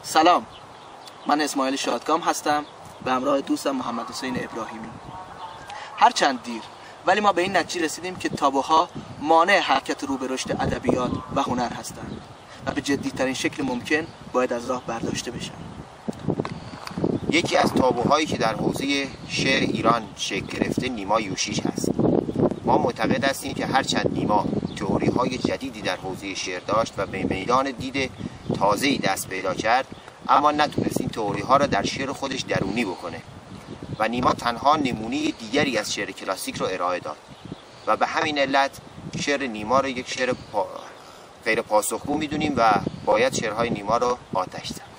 سلام، من اسماعیل شادکام هستم به همراه دوستم محمد حسین ابراهیمی. هرچند دیر ولی ما به این نتیجه رسیدیم که تابوها مانع حرکت رو به رشد ادبیات و هنر هستند و به جدی‌ترین شکل ممکن باید از راه برداشته بشن. یکی از تابوهایی که در حوزه شعر ایران شکل گرفته نیما یوشیج هست. ما معتقد هستیم که هرچند نیما تئوری‌های جدیدی در حوزه شعر داشت و به میدان دید تازه‌ای دست پیدا کرد، اما نتونست این تئوری‌ها را در شعر خودش درونی بکنه و نیما تنها نمونه دیگری از شعر کلاسیک رو ارائه داد و به همین علت شعر نیما رو یک شعر غیر پاسخگو می‌دونیم و باید شعرهای نیما رو آتش زد.